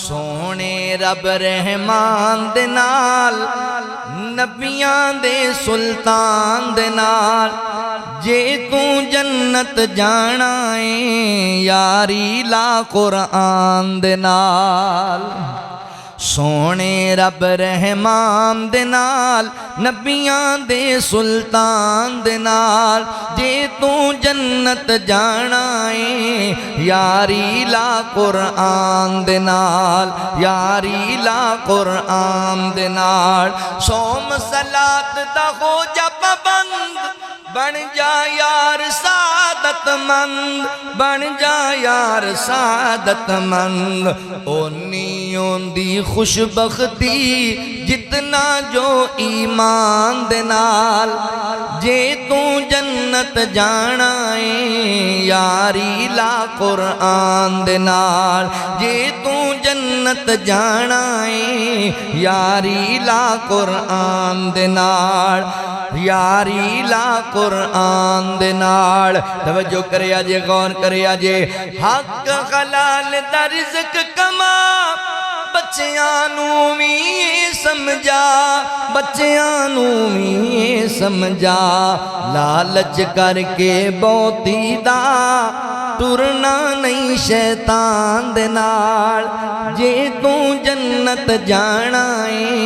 سونے رب رحمان دے نال نبیاں دے سلطان دے نال جے تو جنت جانا ہے یاری لا قرآن دے نال سونے رب رحمان دے نال نبیاں دے سلطان دے نال جے تو جنت جانا ہے یاری لا قرآن دے نال یاری لا قرآن دے نال سوم صلات دا ہو جا پابند بن جا یار سعادت مند بن جا یار سعادت مند اونی دی خوش بختی جتنا جو ایمان دے نال جے تو جنت جانا ہے یاری لا قرآن دے نال جے تو جنت جانا ہے یاری لا قرآن دے نال یاری لا قرآن دے نال توجہ کریا جے غور کریا جے حق حلال دا رزق کما بچیاں نو وی سمجھا بچیاں نو وی سمجھا لالچ کر کے بہتی دا ٹرنا نہیں شیطان دے نال جے تو جنت جانا ہے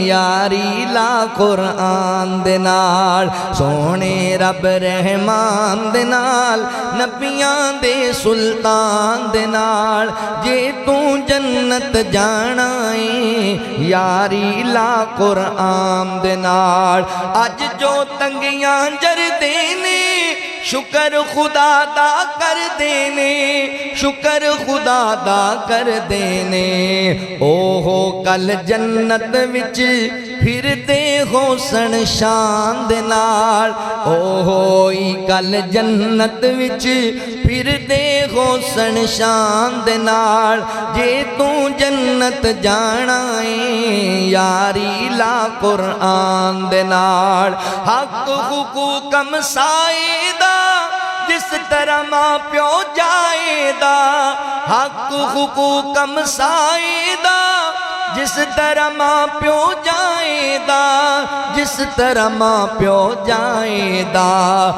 یاری لا قرآن دے نال سونے رب رحمان دے نال نبیاں دے سلطان دے نال جے تو جنت جانا ہے یاری لا قرآن دے نال اج جو تنگیاں جر دینے شکر خدا دا کر دینے شکر خدا دا کر دینے اوہو کل جنت وچ پھر دے ہو سن شان دے نال اوہوئی کل جنت وچ پھر دے ہو سن شان دے نال جے تو جنت جانا ہے یاری لا قرآن دے نال حق حقوق مسائے دا جس طرح ماں پیو جائے دا حق حقوق مسائے دا جس طرح ماں پیو جائے دا جس طرح ماں پیو جائے دا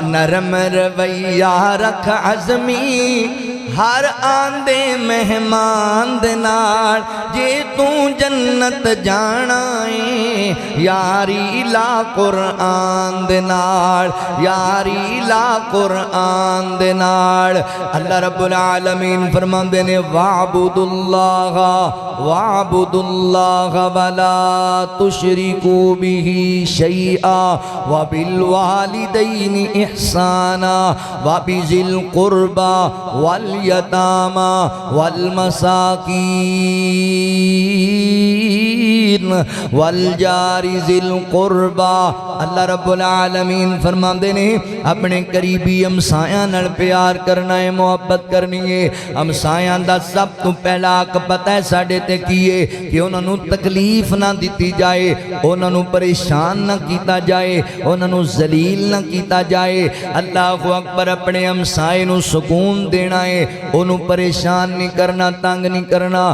نرم رویہ رکھ عزمی ہر آندے مہمان دے نال جے تو جنت جانا ہے یاری لا قرآن دے نال یاری لا قرآن دے نال اللہ رب العالمین فرماندے نے وَاعْبُدُ اللَّهَ وَلَا تُشْرِكُوا بِهِ شَيْئًا وَبِالْوَالِدَيْنِ إِحْسَانًا وَبِذِي الْقُرْبَى واليتامى والمساکین والجار ذی القربى اللہ رب العالمین فرماندے نے اپنے قریبی ہمسایاں نال پیار کرنا ہے محبت کرنی ہے ہمسایاں دا سب تو پہلا حق پتہ ہے ساڈے تے کیے کہ انہاں نوں تکلیف نہ دتی جائے انہاں نوں پریشان نہ کیتا جائے انہاں نوں ذلیل نہ کیتا جائے اللہ اکبر اپنے ہمسائے نوں سکون دینا ہے انہوں پریشان نہیں کرنا تنگ نہیں کرنا